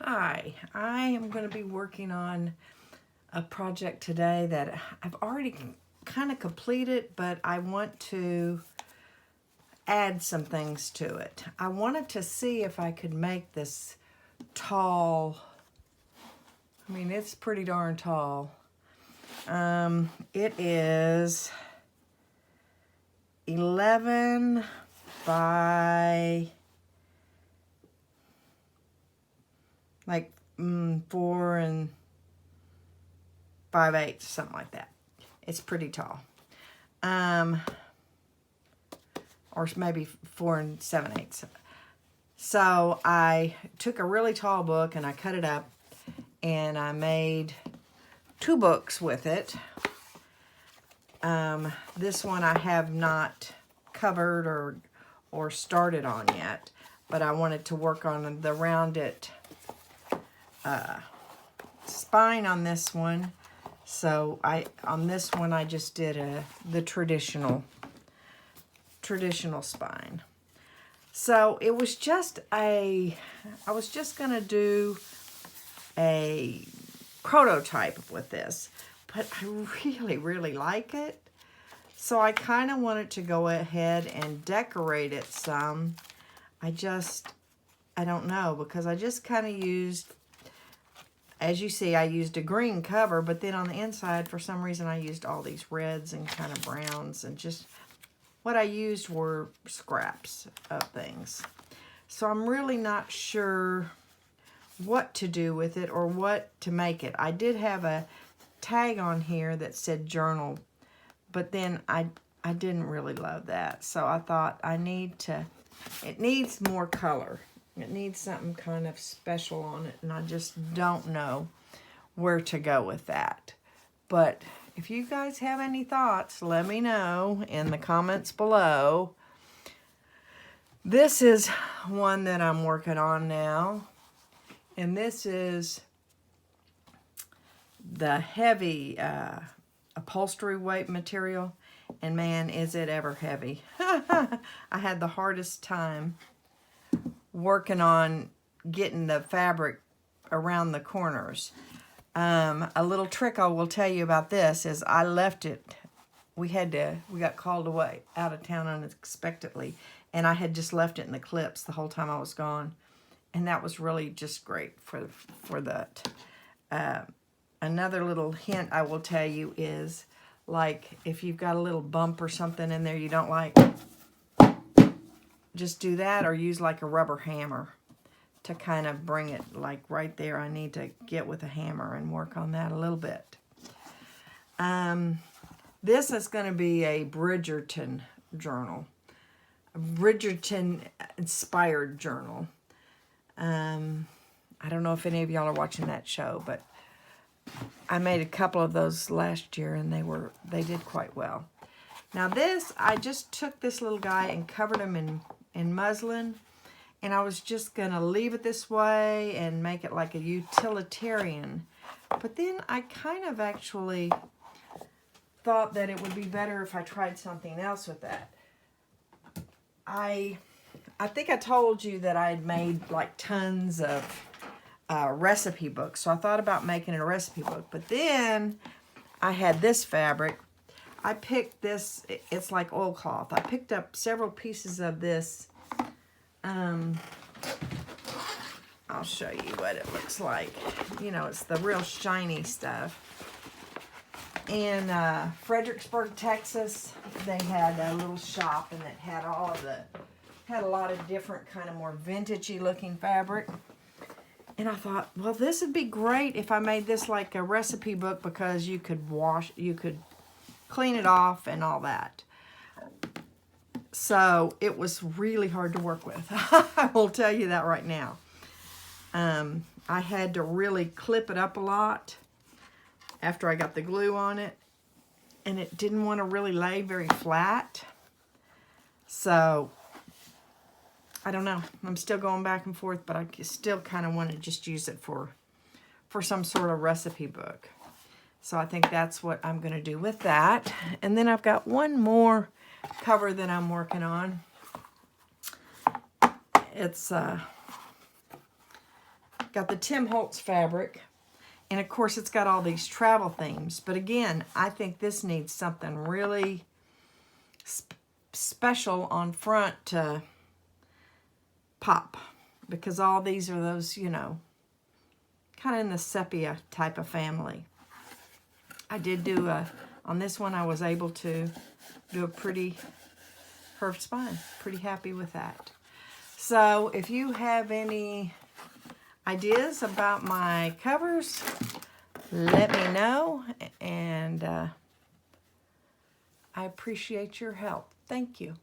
Hi, I am going to be working on a project today that I've already kind of completed, but I want to add some things to it. I wanted to see if I could make this tall. I mean, it's pretty darn tall. It is 11 by like 4 5/8, something like that. It's pretty tall. Or maybe 4 7/8. So I took a really tall book and I cut it up and I made 2 books with it. This one I have not covered or started on yet, but I wanted to work on the rounded spine on this one. So on this one I just did the traditional spine. So it was just I was just gonna do a prototype with this, but I really like it. So I kind of wanted to go ahead and decorate it some. I don't know, because I just kind of used, as you see, I used a green cover, but then on the inside, for some reason, I used all these reds and kind of browns, and just what I used were scraps of things. So I'm really not sure what to do with it or what to make it. I did have a tag on here that said journal, but then I didn't really love that. So I thought it needs more color. It needs something kind of special on it, and I just don't know where to go with that. But if you guys have any thoughts, let me know in the comments below. This is one that I'm working on now, and this is the heavy upholstery weight material, and man, is it ever heavy. I had the hardest time working on getting the fabric around the corners. A little trick I will tell you about this is I left it. We got called away out of town unexpectedly, and I had just left it in the clips the whole time I was gone, and that was really just great for that. Another little hint I will tell you is, like, if you've got a little bump or something in there you don't like, just do that, or use like a rubber hammer to kind of bring it like right there. I need to get with a hammer and work on that a little bit. This is going to be a Bridgerton journal, a Bridgerton inspired journal. I don't know if any of y'all are watching that show, but I made a couple of those last year, and they did quite well. Now this, I just took this little guy and covered him in muslin, and I was just gonna leave it this way and make it like a utilitarian. But then I kind of actually thought that it would be better if I tried something else with that. I think I told you that I'd made like tons of recipe books, so I thought about making a recipe book, but then I had this fabric. I picked this, it's like oilcloth. I picked up several pieces of this. I'll show you what it looks like. You know, it's the real shiny stuff. In Fredericksburg, Texas, they had a little shop, and it had had a lot of different kind of more vintagey looking fabric. And I thought, well, this would be great if I made this like a recipe book, because you could clean it off and all that. So it was really hard to work with. I will tell you that right now. I had to really clip it up a lot after I got the glue on it, and it didn't want to really lay very flat. So I don't know. I'm still going back and forth, but I still kind of want to just use it for some sort of recipe book. So I think that's what I'm going to do with that. And then I've got one more cover that I'm working on. It's Got the Tim Holtz fabric. And of course, it's got all these travel themes. But again, I think this needs something really special on front to pop. Because all these are those, you know, kind of in the sepia type of family. I did do on this one, I was able to do a pretty curved spine. Pretty happy with that. So if you have any ideas about my covers, let me know, and I appreciate your help. Thank you.